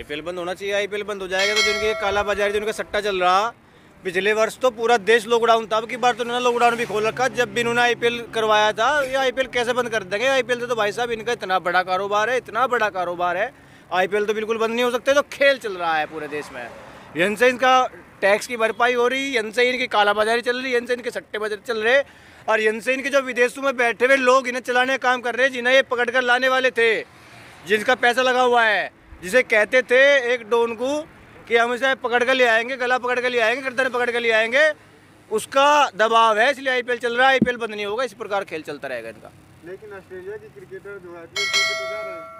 IPL बंद होना चाहिए। आईपीएल बंद हो जाएगा तो जिनकी काला बाजारी, जिनका सट्टा चल रहा, पिछले वर्ष तो पूरा देश लॉकडाउन था, अब की बार तो इन्होंने लॉकडाउन भी खोल रखा। जब भी इन्होंने आईपीएल करवाया था, ये आईपीएल कैसे बंद कर देंगे? आईपीएल से तो भाई साहब इनका इतना बड़ा कारोबार है, इतना बड़ा कारोबार है, आईपीएल तो बिल्कुल बंद नहीं हो सकते। तो खेल चल रहा है पूरे देश में, यहीं से इनका टैक्स की भरपाई हो रही, यहीं से इनकी कालाबाजारी चल रही, यहीं से इनके सट्टे बाजार चल रहे, और यहीं से इनके जो विदेशों में बैठे हुए लोग इन्हें चलाने का काम कर रहे हैं, जिन्हें ये पकड़ कर लाने वाले थे, जिनका पैसा लगा हुआ है, जिसे कहते थे एक डॉन को कि हम इसे पकड़ कर ले आएंगे, गला पकड़ कर ले आएंगे, गर्दन पकड़ कर ले आएंगे, उसका दबाव है, इसलिए आईपीएल चल रहा है। आईपीएल बंद नहीं होगा, इस प्रकार खेल चलता रहेगा इनका। लेकिन ऑस्ट्रेलिया की क्रिकेटर जो है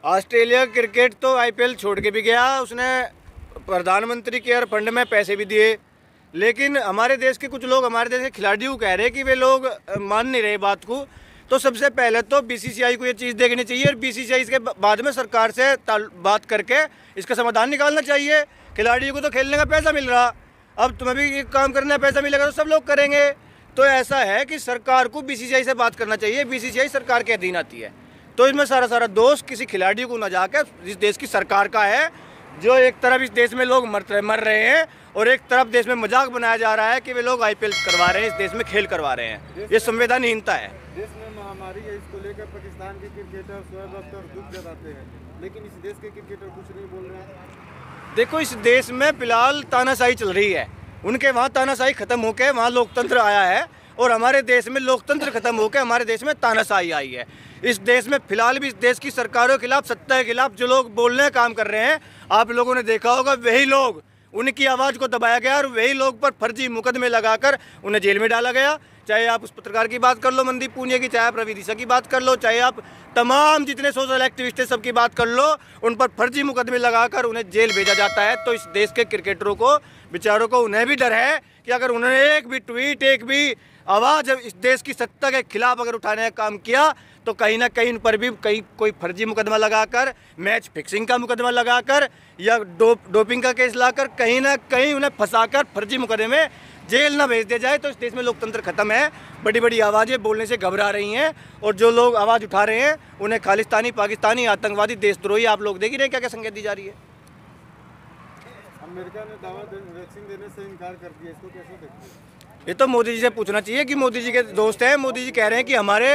ऑस्ट्रेलिया क्रिकेट तो आईपीएल छोड़ के भी गया, उसने प्रधानमंत्री केयर फंड में पैसे भी दिए, लेकिन हमारे देश के कुछ लोग, हमारे देश के खिलाड़ियों कह रहे हैं कि वे लोग मान नहीं रहे बात को। तो सबसे पहले तो बीसीसीआई को ये चीज़ देखनी चाहिए, और बीसीसीआई इसके बाद में सरकार से बात करके इसका समाधान निकालना चाहिए। खिलाड़ियों को तो खेलने का पैसा मिल रहा, अब तुम्हें भी काम करने का पैसा मिलेगा तो सब लोग करेंगे। तो ऐसा है कि सरकार को बीसीसीआई से बात करना चाहिए, बीसीसीआई सरकार के अधीन आती है, तो इसमें सारा दोष किसी खिलाड़ी को न जाकर इस देश की सरकार का है, जो एक तरफ इस देश में लोग मर रहे हैं और एक तरफ देश में मजाक बनाया जा रहा है कि वे लोग आईपीएल करवा रहे हैं, इस देश में खेल करवा रहे हैं। ये संवैधानहीनता है। देश में महामारी है, इसको लेकर पाकिस्तान के क्रिकेटर शोएब अख्तर दुख जताते हैं, लेकिन इस देश के क्रिकेटर कुछ नहीं बोल रहे हैं। देखो, इस देश में फिलहाल तानाशाही चल रही है, उनके वहाँ तानाशाही खत्म होकर वहाँ लोकतंत्र आया है, और हमारे देश में लोकतंत्र खत्म होकर हमारे देश में तानाशाही आई है। इस देश में फिलहाल भी इस देश की सरकारों के खिलाफ, सत्ता के खिलाफ जो लोग बोलने का काम कर रहे हैं, आप लोगों ने देखा होगा, वही लोग, उनकी आवाज़ को दबाया गया और वही लोग पर फर्जी मुकदमे लगाकर उन्हें जेल में डाला गया। चाहे आप उस पत्रकार की बात कर लो मनदीप पूनिया की, चाहे आप रवि दिशा की बात कर लो, चाहे आप तमाम जितने सोशल एक्टिविस्ट हैं सबकी बात कर लो, उन पर फर्जी मुकदमे लगाकर उन्हें जेल भेजा जाता है। तो इस देश के क्रिकेटरों को, बेचारों को, उन्हें भी डर है कि अगर उन्होंने एक भी ट्वीट, एक भी आवाज़ इस देश की सत्ता के खिलाफ अगर उठाने का काम किया, तो कहीं ना कहीं इन पर भी कोई फर्जी मुकदमा लगाकर, मैच फिक्सिंग का मुकदमा लगाकर या डोपिंग का केस लाकर कहीं ना कहीं उन्हें फंसाकर फर्जी मुकदमे में जेल ना भेज दिया जाए। तो इस देश में लोकतंत्र खत्म है, बड़ी बड़ी आवाज़ें बोलने से घबरा रही हैं, और जो लोग आवाज़ उठा रहे हैं उन्हें खालिस्तानी, पाकिस्तानी, आतंकवादी, देशद्रोही आप लोग देख ही रहे हैं क्या क्या संकेत दी जा रही है। अमेरिका ने दावा वैक्सीन देने से इनकार कर दिया, इसको कैसे देखते हैं? ये तो मोदी जी से पूछना चाहिए कि मोदी जी के दोस्त हैं। मोदी जी कह रहे हैं कि हमारे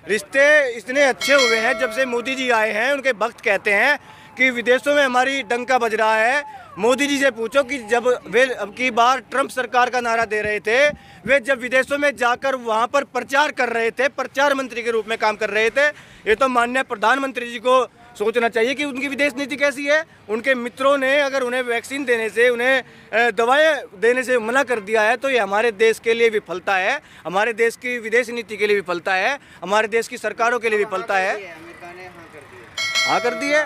रिश्ते इतने अच्छे हुए हैं जब से मोदी जी आए हैं। उनके भक्त कहते हैं कि विदेशों में हमारी डंका बज रहा है। मोदी जी से पूछो कि जब वे अब की बार ट्रंप सरकार का नारा दे रहे थे, वे जब विदेशों में जाकर वहां पर प्रचार कर रहे थे, प्रचार मंत्री के रूप में काम कर रहे थे, ये तो माननीय प्रधानमंत्री जी को सोचना चाहिए कि उनकी विदेश नीति कैसी है। उनके मित्रों ने अगर उन्हें वैक्सीन देने से, उन्हें दवाएं देने से मना कर दिया है, तो ये हमारे देश के लिए विफलता है, हमारे देश की विदेश नीति के लिए विफलता है, हमारे देश की सरकारों के लिए विफलता है। हाँ कर दी है,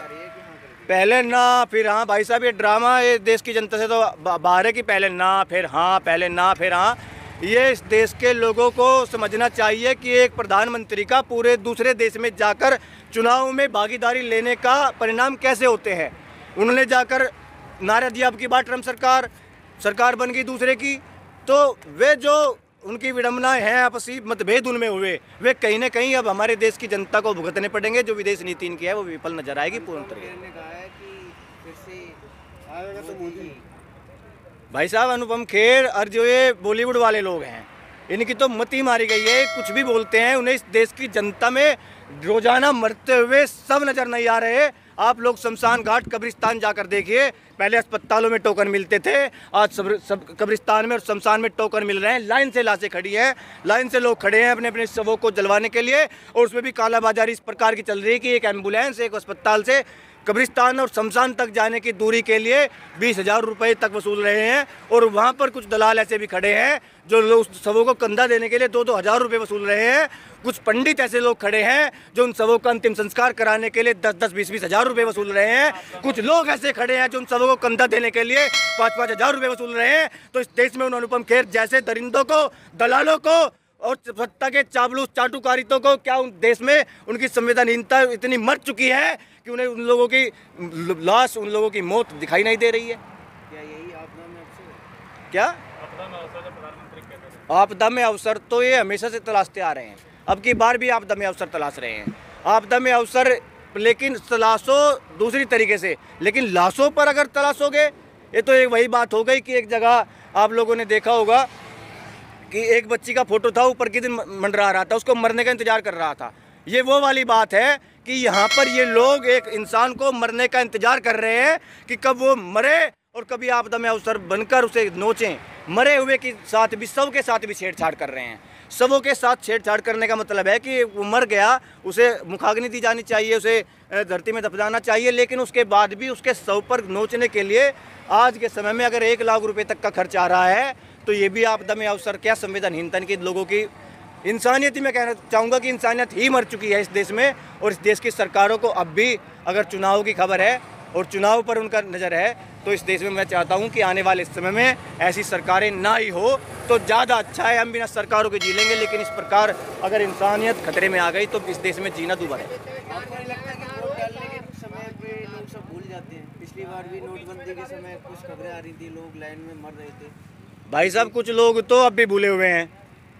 पहले ना फिर हाँ। भाई साहब, ये ड्रामा ये देश की जनता से तो बाहर है कि पहले ना फिर हाँ, पहले ना फिर हाँ। ये इस देश के लोगों को समझना चाहिए कि एक प्रधानमंत्री का पूरे दूसरे देश में जाकर चुनाव में भागीदारी लेने का परिणाम कैसे होते हैं। उन्होंने जाकर नारा दिया, अब की बार ट्रंप सरकार बन गई दूसरे की, तो वे जो उनकी विडम्बनाएं हैं, आपसी मतभेद उनमें हुए, वे कहीं ना कहीं अब हमारे देश की जनता को भुगतने पड़ेंगे। जो विदेश नीति इनकी है वो विफल नजर आएगी पूर्ण तरीके से। भाई साहब, अनुपम खेर और जो ये बॉलीवुड वाले लोग हैं, इनकी तो मती मारी गई है। कुछ भी बोलते हैं, उन्हें इस देश की जनता में रोजाना मरते हुए सब नजर नहीं आ रहे। आप लोग शमशान घाट, कब्रिस्तान जाकर देखिए, पहले अस्पतालों में टोकन मिलते थे, आज सब कब्रिस्तान में और शमशान में टोकन मिल रहे हैं। लाइन से लाशें खड़ी हैं, लाइन से लोग खड़े हैं अपने अपने शवों को जलवाने के लिए, और उसमें भी कालाबाजारी इस प्रकार की चल रही है कि एक एम्बुलेंस, एक अस्पताल से कब्रिस्तान और शमशान तक जाने की दूरी के लिए 20,000 रुपये तक वसूल रहे हैं। और वहाँ पर कुछ दलाल ऐसे भी खड़े हैं जो लोग शवों को कंधा देने के लिए 2-2 हज़ार रुपये वसूल रहे हैं। कुछ पंडित ऐसे लोग खड़े हैं जो उन शवों का अंतिम संस्कार कराने के लिए 10-10, 20-20 हज़ार रुपये वसूल रहे हैं। कुछ लोग ऐसे खड़े हैं जो उन शवों को कंधा देने के लिए 5-5 हज़ार रुपये वसूल रहे हैं। तो इस देश में उन अनुपम खेर जैसे दरिंदों को, दलालों को और सत्ता के चाबलूस चाटुकारितों को, क्या उन देश में उनकी संवेदनहीनता इतनी मर चुकी है कि उन्हें उन लोगों की लाश, उन लोगों की मौत दिखाई नहीं दे रही है। क्या यही आपदा में अवसर है? क्या आपदा में अवसर तो ये हमेशा से तलाशते आ रहे हैं, अब की बार भी आपदा में अवसर तलाश रहे हैं। आपदा में अवसर लेकिन तलाशो दूसरी तरीके से, लेकिन लाशों पर अगर तलाशोगे, ये तो एक वही बात हो गई कि एक जगह आप लोगों ने देखा होगा कि एक बच्ची का फोटो था, ऊपर की दिन मंडरा रहा था, उसको मरने का इंतजार कर रहा था। ये वो वाली बात है कि यहाँ पर ये लोग एक इंसान को मरने का इंतजार कर रहे हैं कि कब वो मरे और कभी आपदा में अवसर बनकर उसे नोचें। मरे हुए के साथ भी, शव के साथ भी छेड़छाड़ कर रहे हैं। शवों के साथ छेड़छाड़ करने का मतलब है कि वो मर गया, उसे मुखाग्नि दी जानी चाहिए, उसे धरती में दफनाना चाहिए, लेकिन उसके बाद भी उसके शव पर नोचने के लिए आज के समय में अगर 1 लाख रुपए तक का खर्च आ रहा है, तो ये भी आपदा में अवसर क्या संवेदनहीनता के लोगों की इंसानियत ही, मैं कहना चाहूँगा कि इंसानियत ही मर चुकी है इस देश में। और इस देश की सरकारों को अब भी अगर चुनाव की खबर है और चुनाव पर उनका नज़र है, तो इस देश में मैं चाहता हूँ कि आने वाले समय में ऐसी सरकारें ना ही हो तो ज़्यादा अच्छा है। हम बिना सरकारों के जी लेंगे, लेकिन इस प्रकार अगर इंसानियत खतरे में आ गई तो इस देश में जीना दूभर है। आपको नहीं लगता कि वोट डालने के समय पे लोग सब भूल जाते हैं? पिछली बार भी नोटबंदी के समय कुछ खबरें आ रही थी, लोग लाइन में मर रहे थे। भाई साहब, कुछ लोग तो अब भी भूले हुए हैं,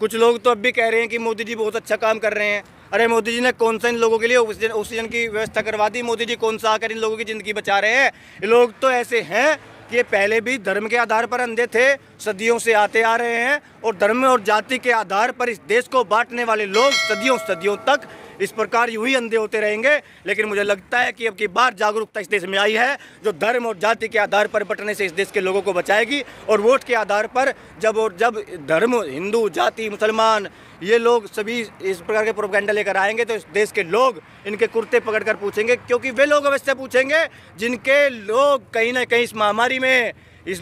कुछ लोग तो अब भी कह रहे हैं कि मोदी जी बहुत अच्छा काम कर रहे हैं। अरे मोदी जी ने कौन सा इन लोगों के लिए ऑक्सीजन की व्यवस्था करवा दी? मोदी जी कौन सा आकर इन लोगों की ज़िंदगी बचा रहे हैं? ये लोग तो ऐसे हैं कि ये पहले भी धर्म के आधार पर अंधे थे, सदियों से आते आ रहे हैं, और धर्म और जाति के आधार पर इस देश को बांटने वाले लोग सदियों सदियों तक इस प्रकार यूं ही अंधे होते रहेंगे। लेकिन मुझे लगता है कि अब की बार जागरूकता इस देश में आई है जो धर्म और जाति के आधार पर बंटने से इस देश के लोगों को बचाएगी। और वोट के आधार पर जब धर्म, हिंदू, जाति, मुसलमान, ये लोग सभी इस प्रकार के प्रोपेगेंडा लेकर आएंगे तो इस देश के लोग इनके कुर्ते पकड़कर पूछेंगे, क्योंकि वे लोग अवश्य पूछेंगे जिनके लोग कहीं ना कहीं इस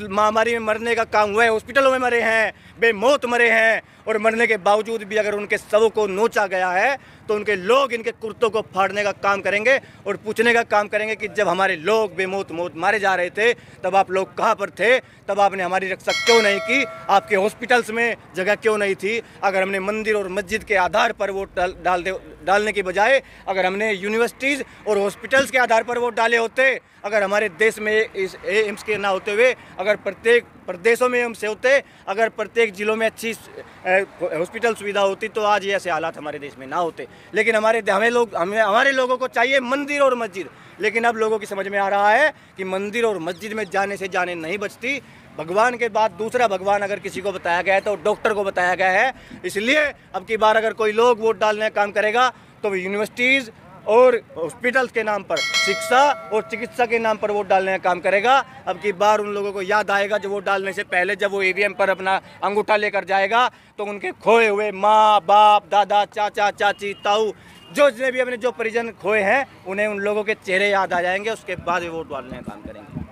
महामारी में मरने का काम हुआ है, हॉस्पिटलों में मरे हैं, बेमौत मरे हैं, और मरने के बावजूद भी अगर उनके शवों को नोचा गया है तो उनके लोग इनके कुर्तों को फाड़ने का काम करेंगे और पूछने का काम करेंगे कि जब हमारे लोग बेमौत मारे जा रहे थे तब आप लोग कहाँ पर थे? तब आपने हमारी रक्षा क्यों नहीं की? आपके हॉस्पिटल्स में जगह क्यों नहीं थी? अगर हमने मंदिर और मस्जिद के आधार पर वोट डालने की बजाय अगर हमने यूनिवर्सिटीज़ और हॉस्पिटल्स के आधार पर वोट डाले होते, अगर हमारे देश में इस एम्स के ना होते हुए अगर प्रत्येक प्रदेशों में एम्स होते, अगर प्रत्येक जिलों में अच्छी हॉस्पिटल सुविधा होती, तो आज ये ऐसे हालात हमारे देश में ना होते। लेकिन हमारे लोगों को चाहिए मंदिर और मस्जिद, लेकिन अब लोगों की समझ में आ रहा है कि मंदिर और मस्जिद में जाने से जाने नहीं बचती। भगवान के बाद दूसरा भगवान अगर किसी को बताया गया है तो डॉक्टर को बताया गया है। इसलिए अब की बार अगर कोई लोग वोट डालने का काम करेगा तो वो यूनिवर्सिटीज़ और हॉस्पिटल्स के नाम पर, शिक्षा और चिकित्सा के नाम पर वोट डालने का काम करेगा। अब की बार उन लोगों को याद आएगा जो वोट डालने से पहले जब वो ईवीएम पर अपना अंगूठा लेकर जाएगा तो उनके खोए हुए माँ बाप, दादा, चाचा, चाची, ताऊ, जितने भी अपने जो परिजन खोए हैं, उन्हें उन लोगों के चेहरे याद आ जाएंगे। उसके बाद वे वोट डालने का काम करेंगे।